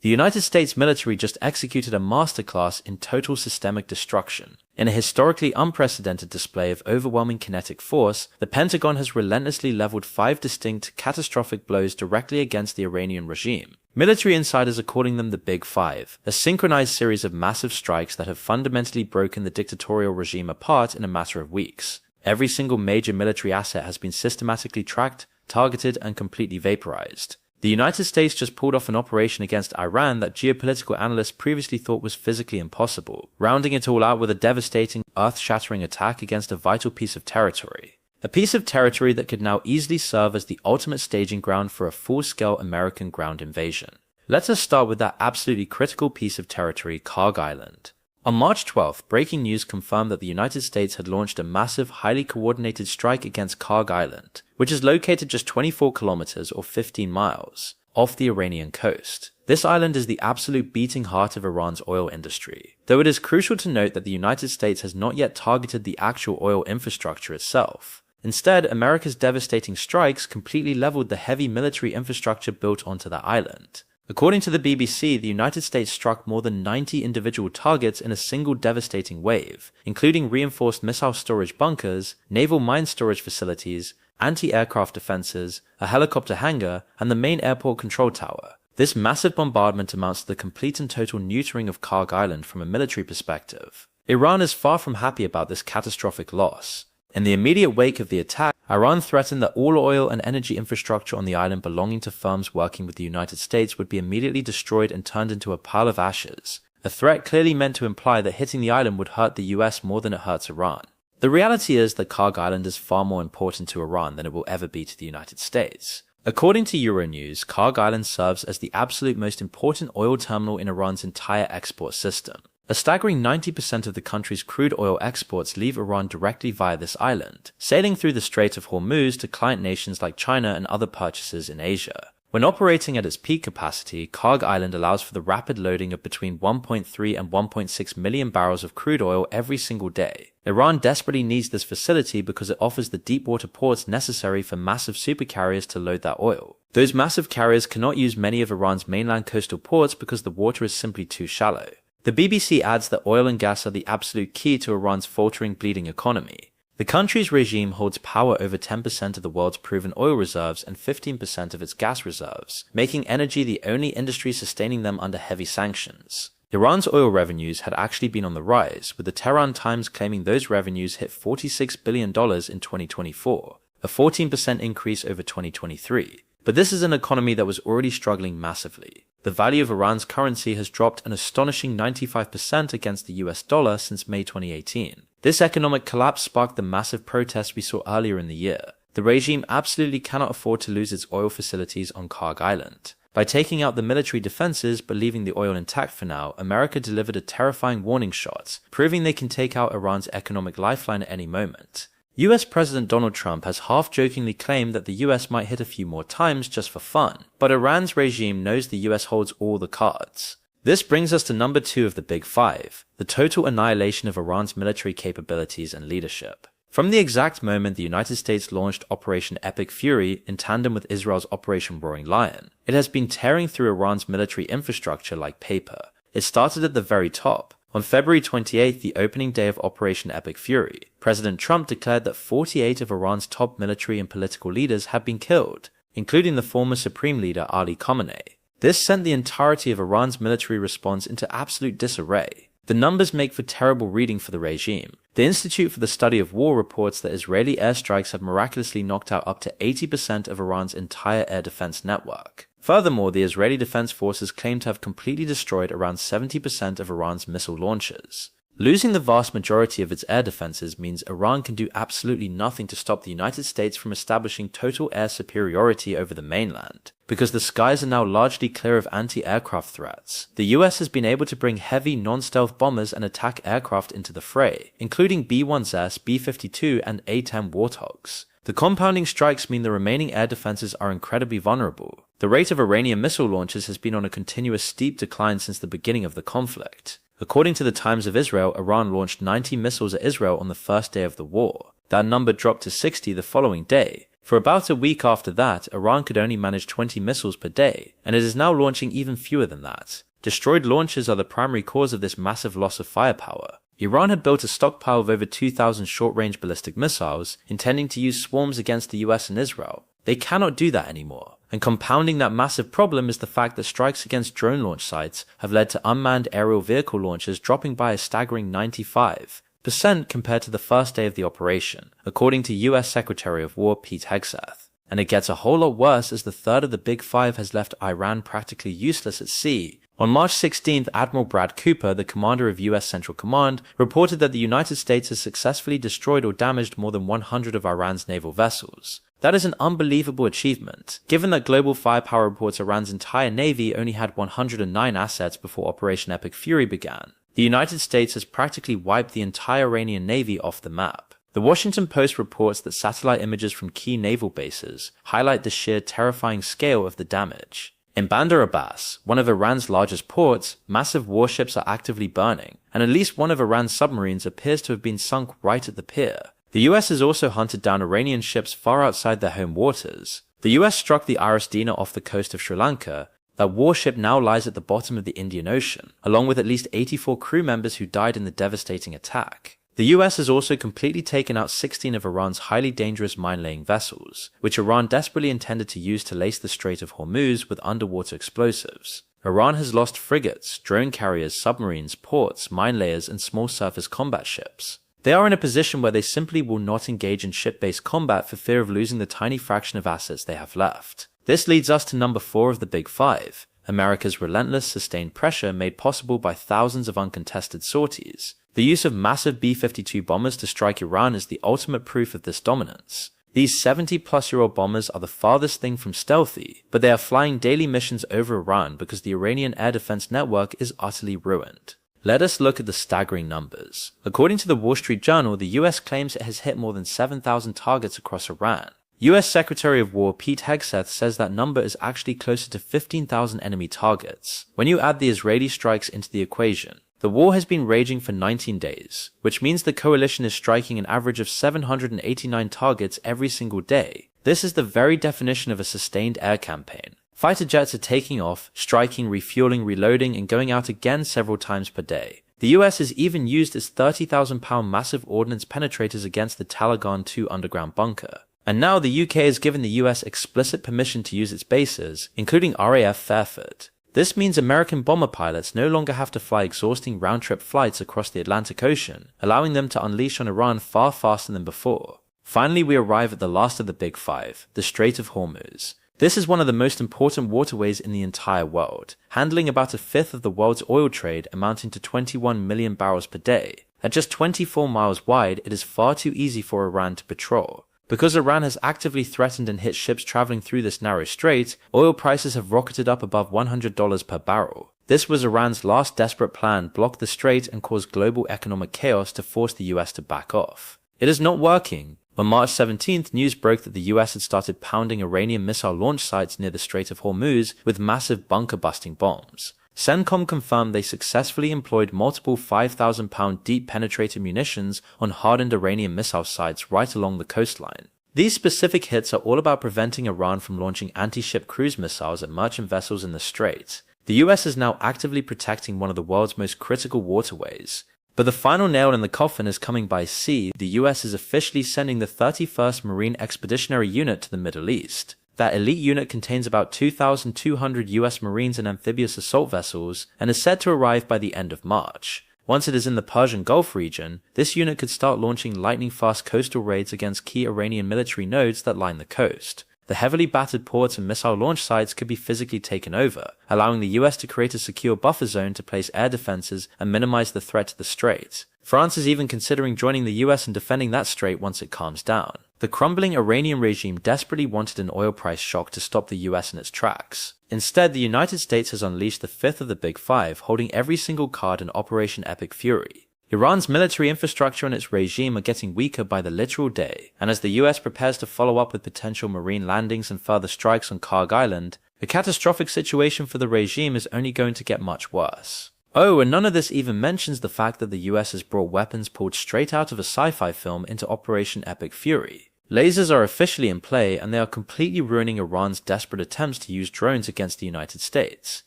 The United States military just executed a masterclass in total systemic destruction. In a historically unprecedented display of overwhelming kinetic force, the Pentagon has relentlessly leveled 5 distinct, catastrophic blows directly against the Iranian regime. Military insiders are calling them the Big Five, a synchronized series of massive strikes that have fundamentally broken the dictatorial regime apart in a matter of weeks. Every single major military asset has been systematically tracked, targeted, and completely vaporized. The United States just pulled off an operation against Iran that geopolitical analysts previously thought was physically impossible, rounding it all out with a devastating, earth-shattering attack against a vital piece of territory. A piece of territory that could now easily serve as the ultimate staging ground for a full-scale American ground invasion. Let us start with that absolutely critical piece of territory, Karg Island. On March 12th, breaking news confirmed that the United States had launched a massive, highly coordinated strike against Karg Island, which is located just 24 kilometers or 15 miles off the Iranian coast. This island is the absolute beating heart of Iran's oil industry, though it is crucial to note that the United States has not yet targeted the actual oil infrastructure itself. Instead, America's devastating strikes completely leveled the heavy military infrastructure built onto that island. According to the BBC, the United States struck more than 90 individual targets in a single devastating wave, including reinforced missile storage bunkers, naval mine storage facilities, anti-aircraft defenses, a helicopter hangar, and the main airport control tower. This massive bombardment amounts to the complete and total neutering of Karg Island from a military perspective. Iran is far from happy about this catastrophic loss. In the immediate wake of the attack, Iran threatened that all oil and energy infrastructure on the island belonging to firms working with the United States would be immediately destroyed and turned into a pile of ashes, a threat clearly meant to imply that hitting the island would hurt the US more than it hurts Iran. The reality is that Karg Island is far more important to Iran than it will ever be to the United States. According to Euronews, Karg Island serves as the absolute most important oil terminal in Iran's entire export system. A staggering 90% of the country's crude oil exports leave Iran directly via this island, sailing through the Strait of Hormuz to client nations like China and other purchasers in Asia. When operating at its peak capacity, Karg Island allows for the rapid loading of between 1.3 and 1.6 million barrels of crude oil every single day. Iran desperately needs this facility because it offers the deep water ports necessary for massive supercarriers to load that oil. Those massive carriers cannot use many of Iran's mainland coastal ports because the water is simply too shallow. The BBC adds that oil and gas are the absolute key to Iran's faltering, bleeding economy. The country's regime holds power over 10% of the world's proven oil reserves and 15% of its gas reserves, making energy the only industry sustaining them under heavy sanctions. Iran's oil revenues had actually been on the rise, with the Tehran Times claiming those revenues hit $46 billion in 2024, a 14% increase over 2023. But this is an economy that was already struggling massively. The value of Iran's currency has dropped an astonishing 95% against the US dollar since May 2018. This economic collapse sparked the massive protests we saw earlier in the year. The regime absolutely cannot afford to lose its oil facilities on Karg Island. By taking out the military defenses but leaving the oil intact for now, America delivered a terrifying warning shot, proving they can take out Iran's economic lifeline at any moment. US President Donald Trump has half-jokingly claimed that the US might hit a few more times just for fun, but Iran's regime knows the US holds all the cards. This brings us to number 2 of the Big Five, the total annihilation of Iran's military capabilities and leadership. From the exact moment the United States launched Operation Epic Fury in tandem with Israel's Operation Roaring Lion, it has been tearing through Iran's military infrastructure like paper. It started at the very top. On February 28th, the opening day of Operation Epic Fury, President Trump declared that 48 of Iran's top military and political leaders had been killed, including the former Supreme Leader Ali Khamenei. This sent the entirety of Iran's military response into absolute disarray. The numbers make for terrible reading for the regime. The Institute for the Study of War reports that Israeli airstrikes have miraculously knocked out up to 80% of Iran's entire air defense network. Furthermore, the Israeli Defense Forces claim to have completely destroyed around 70% of Iran's missile launchers. Losing the vast majority of its air defenses means Iran can do absolutely nothing to stop the United States from establishing total air superiority over the mainland. Because the skies are now largely clear of anti-aircraft threats, the US has been able to bring heavy non-stealth bombers and attack aircraft into the fray, including B-1S, B-52 and A-10 Warthogs. The compounding strikes mean the remaining air defenses are incredibly vulnerable. The rate of Iranian missile launches has been on a continuous steep decline since the beginning of the conflict. According to the Times of Israel, Iran launched 90 missiles at Israel on the first day of the war. That number dropped to 60 the following day, For about a week after that, Iran could only manage 20 missiles per day, and it is now launching even fewer than that. Destroyed launchers are the primary cause of this massive loss of firepower. Iran had built a stockpile of over 2,000 short-range ballistic missiles, intending to use swarms against the US and Israel. They cannot do that anymore. And compounding that massive problem is the fact that strikes against drone launch sites have led to unmanned aerial vehicle launches dropping by a staggering 95% compared to the first day of the operation, according to US Secretary of War Pete Hegseth. And it gets a whole lot worse as the third of the Big Five has left Iran practically useless at sea. On March 16th, Admiral Brad Cooper, the commander of US Central Command, reported that the United States has successfully destroyed or damaged more than 100 of Iran's naval vessels. That is an unbelievable achievement, given that Global Firepower reports Iran's entire navy only had 109 assets before Operation Epic Fury began. The United States has practically wiped the entire Iranian navy off the map. The Washington Post reports that satellite images from key naval bases highlight the sheer terrifying scale of the damage. In Bandar Abbas, one of Iran's largest ports, massive warships are actively burning, and at least one of Iran's submarines appears to have been sunk right at the pier. The US has also hunted down Iranian ships far outside their home waters. The US struck the Dina off the coast of Sri Lanka. That warship now lies at the bottom of the Indian Ocean, along with at least 84 crew members who died in the devastating attack. The US has also completely taken out 16 of Iran's highly dangerous mine-laying vessels, which Iran desperately intended to use to lace the Strait of Hormuz with underwater explosives. Iran has lost frigates, drone carriers, submarines, ports, mine layers, and small surface combat ships. They are in a position where they simply will not engage in ship-based combat for fear of losing the tiny fraction of assets they have left. This leads us to number 4 of the Big Five, America's relentless sustained pressure made possible by thousands of uncontested sorties. The use of massive B-52 bombers to strike Iran is the ultimate proof of this dominance. These 70-plus-year-old bombers are the farthest thing from stealthy, but they are flying daily missions over Iran because the Iranian air defense network is utterly ruined. Let us look at the staggering numbers. According to the Wall Street Journal, the US claims it has hit more than 7,000 targets across Iran. US Secretary of War Pete Hegseth says that number is actually closer to 15,000 enemy targets. When you add the Israeli strikes into the equation, the war has been raging for 19 days, which means the coalition is striking an average of 789 targets every single day. This is the very definition of a sustained air campaign. Fighter jets are taking off, striking, refueling, reloading, and going out again several times per day. The US has even used its 30,000-pound massive ordnance penetrators against the Talagan 2 underground bunker. And now the UK has given the US explicit permission to use its bases, including RAF Fairford. This means American bomber pilots no longer have to fly exhausting round-trip flights across the Atlantic Ocean, allowing them to unleash on Iran far faster than before. Finally, we arrive at the last of the Big Five, the Strait of Hormuz. This is one of the most important waterways in the entire world, handling about a fifth of the world's oil trade amounting to 21 million barrels per day. At just 24 miles wide, it is far too easy for Iran to patrol. Because Iran has actively threatened and hit ships traveling through this narrow strait, oil prices have rocketed up above $100 per barrel. This was Iran's last desperate plan, block the strait and cause global economic chaos to force the US to back off. It is not working. On March 17th, news broke that the US had started pounding Iranian missile launch sites near the Strait of Hormuz with massive bunker-busting bombs. CENTCOM confirmed they successfully employed multiple 5,000-pound deep-penetrator munitions on hardened Iranian missile sites right along the coastline. These specific hits are all about preventing Iran from launching anti-ship cruise missiles at merchant vessels in the strait. The US is now actively protecting one of the world's most critical waterways. But the final nail in the coffin is coming by sea. The US is officially sending the 31st Marine Expeditionary Unit to the Middle East. That elite unit contains about 2,200 US Marines and amphibious assault vessels and is set to arrive by the end of March. Once it is in the Persian Gulf region, this unit could start launching lightning-fast coastal raids against key Iranian military nodes that line the coast. The heavily battered ports and missile launch sites could be physically taken over, allowing the US to create a secure buffer zone to place air defenses and minimize the threat to the strait. France is even considering joining the US in defending that strait once it calms down. The crumbling Iranian regime desperately wanted an oil price shock to stop the US in its tracks. Instead, the United States has unleashed the fifth of the Big Five, holding every single card in Operation Epic Fury. Iran's military infrastructure and its regime are getting weaker by the literal day, and as the US prepares to follow up with potential marine landings and further strikes on Karg Island, the catastrophic situation for the regime is only going to get much worse. Oh, and none of this even mentions the fact that the US has brought weapons pulled straight out of a sci-fi film into Operation Epic Fury. Lasers are officially in play, and they are completely ruining Iran's desperate attempts to use drones against the United States.